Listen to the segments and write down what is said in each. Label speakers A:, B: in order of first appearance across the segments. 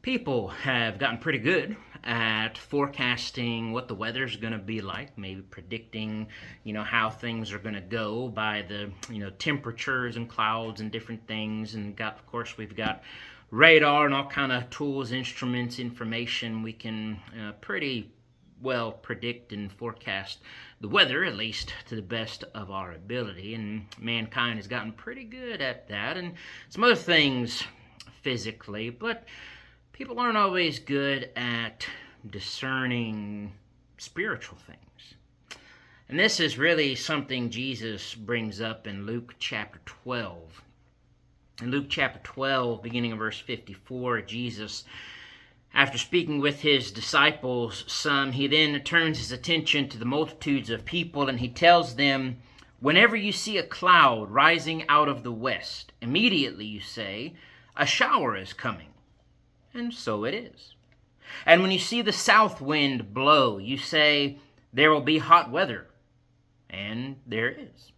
A: People have gotten pretty good at forecasting what the weather's going to be like, maybe predicting, how things are going to go by the, temperatures and clouds and different things. And of course, we've got radar and all kind of tools, instruments, information. We can pretty well predict and forecast the weather, at least to the best of our ability. And mankind has gotten pretty good at that, and some other things physically, but people aren't always good at discerning spiritual things. And this is really something Jesus brings up in Luke chapter 12. In Luke chapter 12, beginning of verse 54, Jesus, after speaking with his disciples some, he then turns his attention to the multitudes of people, and he tells them, "Whenever you see a cloud rising out of the west, immediately you say, 'A shower is coming.' And so it is. And when you see the south wind blow, you say, 'There will be hot weather.' And there is."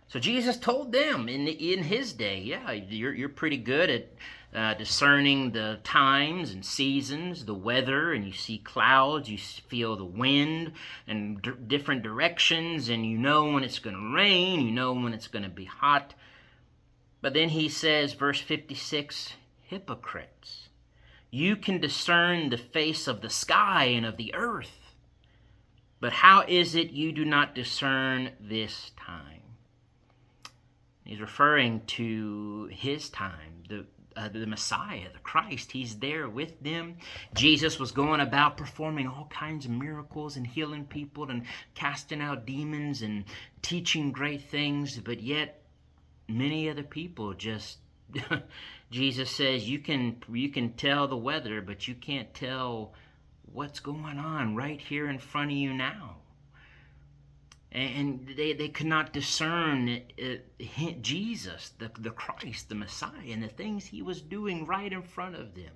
A: So Jesus told them in his day, yeah, you're pretty good at discerning the times and seasons, the weather, and you see clouds, you feel the wind and different directions, and you know when it's going to rain, you know when it's going to be hot. But then he says, verse 56, "Hypocrites, you can discern the face of the sky and of the earth, but how is it you do not discern this time?" He's referring to his time, the Messiah, the Christ. He's there with them. Jesus was going about performing all kinds of miracles and healing people and casting out demons and teaching great things, but yet many other people just Jesus says you can tell the weather, but you can't tell what's going on right here in front of you now. And they could not discern Jesus, the Christ, the Messiah, and the things he was doing right in front of them.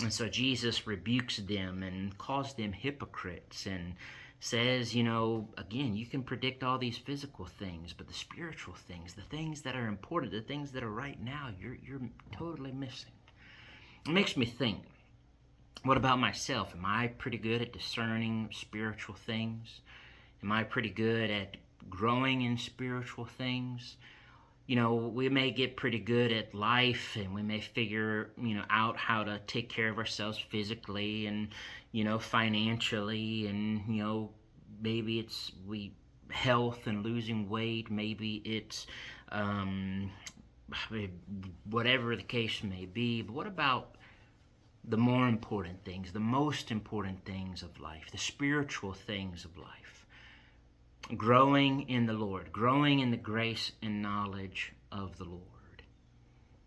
A: And so Jesus rebukes them and calls them hypocrites and says, again, you can predict all these physical things, but the spiritual things, the things that are important, the things that are right now, you're totally missing. It makes me think, what about myself? Am I pretty good at discerning spiritual things? Am I pretty good at growing in spiritual things? We may get pretty good at life, and we may figure, out how to take care of ourselves physically and, financially, and, maybe it's health and losing weight. Maybe it's whatever the case may be. But what about the more important things, the most important things of life, the spiritual things of life? Growing in the Lord, growing in the grace and knowledge of the Lord.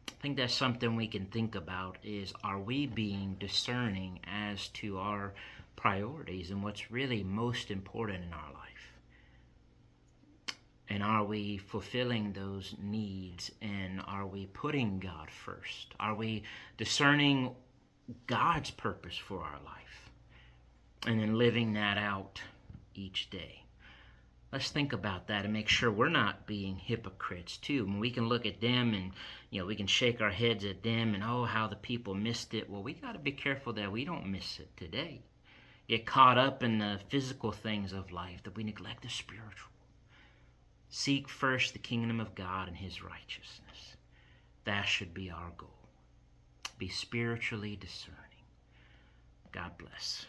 A: I think that's something we can think about is, are we being discerning as to our priorities and what's really most important in our life? And are we fulfilling those needs, and are we putting God first? Are we discerning God's purpose for our life and then living that out each day? Let's think about that and make sure we're not being hypocrites too. When we can look at them and, we can shake our heads at them and, oh, how the people missed it. Well, we got to be careful that we don't miss it today. Get caught up in the physical things of life, that we neglect the spiritual. Seek first the kingdom of God and his righteousness. That should be our goal. Be spiritually discerning. God bless.